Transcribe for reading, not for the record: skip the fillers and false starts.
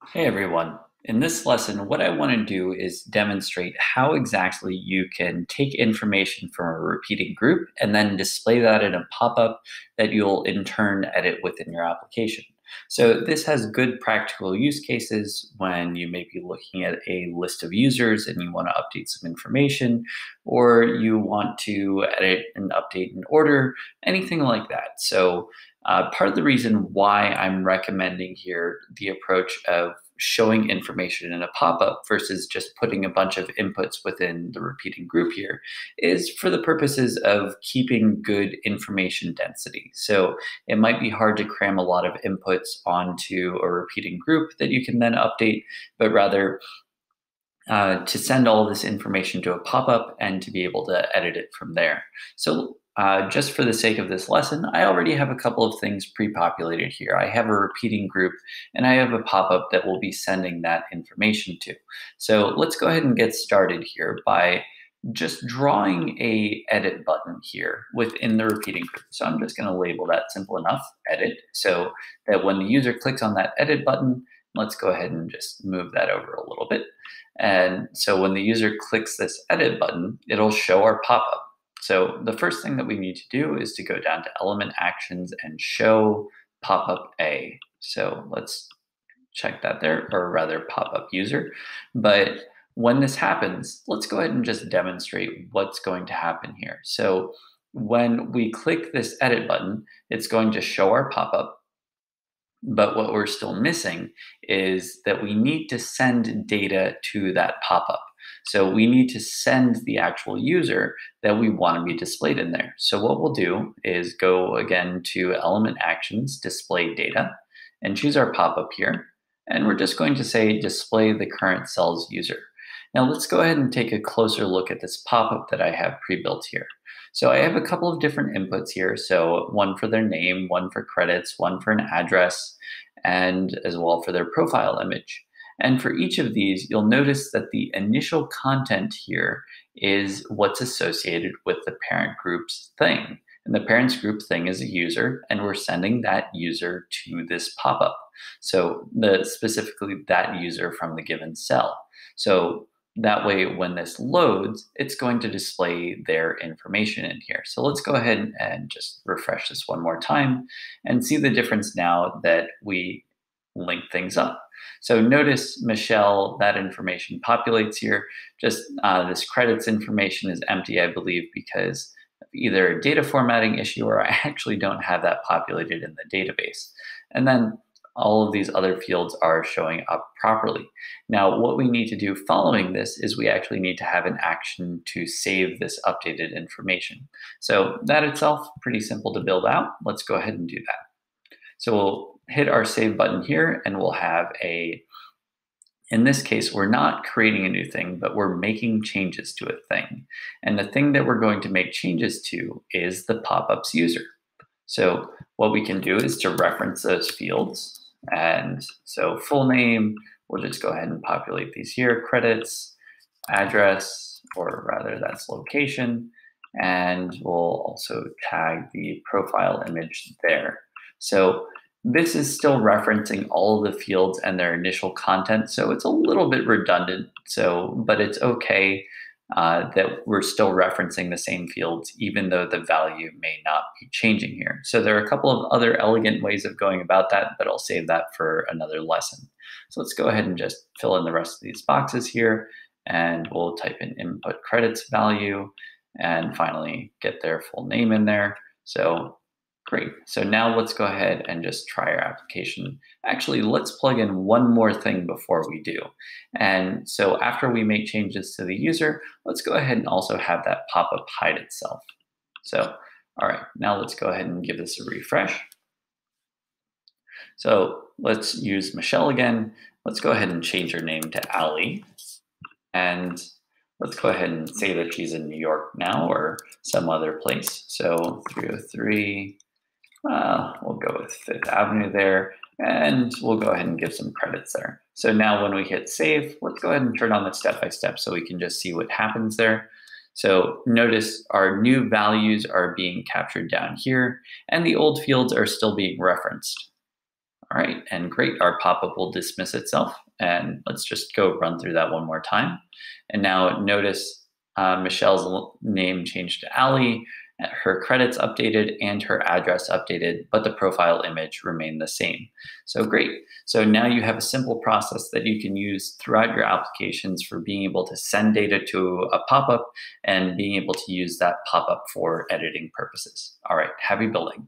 Hey everyone. In this lesson, what I want to do is demonstrate how exactly you can take information from a repeating group and then display that in a pop-up that you'll in turn edit within your application. So this has good practical use cases when you may be looking at a list of users and you want to update some information, or you want to edit and update an order, anything like that. So part of the reason why I'm recommending here the approach of showing information in a pop-up versus just putting a bunch of inputs within the repeating group here is for the purposes of keeping good information density. So it might be hard to cram a lot of inputs onto a repeating group that you can then update, but rather to send all this information to a pop-up and to be able to edit it from there. So just for the sake of this lesson, I already have a couple of things pre-populated here. I have a repeating group and I have a pop-up that will be sending that information to. So let's go ahead and get started here by just drawing a edit button here within the repeating group. So I'm just going to label that simple enough, edit, so that when the user clicks on that edit button, let's go ahead and just move that over a little bit. And so when the user clicks this edit button, it'll show our pop-up. So the first thing that we need to do is to go down to element actions and show pop-up A. So let's check that there, or rather pop-up user. But when this happens, let's go ahead and just demonstrate what's going to happen here. So when we click this edit button, it's going to show our pop-up. But what we're still missing is that we need to send data to that pop-up. So we need to send the actual user that we want to be displayed in there. So what we'll do is go again to element actions, display data, and choose our pop-up here. And we're just going to say display the current cell's user. Now let's go ahead and take a closer look at this pop-up that I have pre-built here. So I have a couple of different inputs here. So one for their name, one for credits, one for an address, and as well for their profile image. And for each of these, you'll notice that the initial content here is what's associated with the parent group's thing. And the parents group thing is a user, and we're sending that user to this pop-up. So specifically that user from the given cell. So that way, when this loads, it's going to display their information in here. So let's go ahead and just refresh this one more time and see the difference now that we link things up. So notice, Michelle, that information populates here. Just this credits information is empty, I believe, because of either a data formatting issue or I actually don't have that populated in the database. And then all of these other fields are showing up properly. Now, what we need to do following this is we actually need to have an action to save this updated information. So that itself, pretty simple to build out. Let's go ahead and do that. So we'll hit our save button here and we'll have in this case, we're not creating a new thing, but we're making changes to a thing. And the thing that we're going to make changes to is the pop-ups user. So what we can do is to reference those fields. And so full name, we'll just go ahead and populate these here, credits, address, or rather that's location. And we'll also tag the profile image there. So this is still referencing all of the fields and their initial content. So it's a little bit redundant, but it's okay that we're still referencing the same fields, even though the value may not be changing here. So there are a couple of other elegant ways of going about that, but I'll save that for another lesson. So let's go ahead and just fill in the rest of these boxes here, and we'll type in input credits value, and finally get their full name in there. So great. So now let's go ahead and just try our application. Actually, let's plug in one more thing before we do. And so after we make changes to the user, let's go ahead and also have that pop-up hide itself. So, all right, now let's go ahead and give this a refresh. So let's use Michelle again. Let's go ahead and change her name to Ali. And let's go ahead and say that she's in New York now or some other place. So 303. We'll go with Fifth Avenue there, and we'll go ahead and give some credits there. So now when we hit save, let's go ahead and turn on the step-by-step so we can just see what happens there. So notice our new values are being captured down here, and the old fields are still being referenced. All right, and great. Our pop-up will dismiss itself. And let's just go run through that one more time. And now notice Michelle's name changed to Ali, her credits updated, and her address updated, but the profile image remained the same. So great. So now you have a simple process that you can use throughout your applications for being able to send data to a pop-up and being able to use that pop-up for editing purposes. All right, happy building.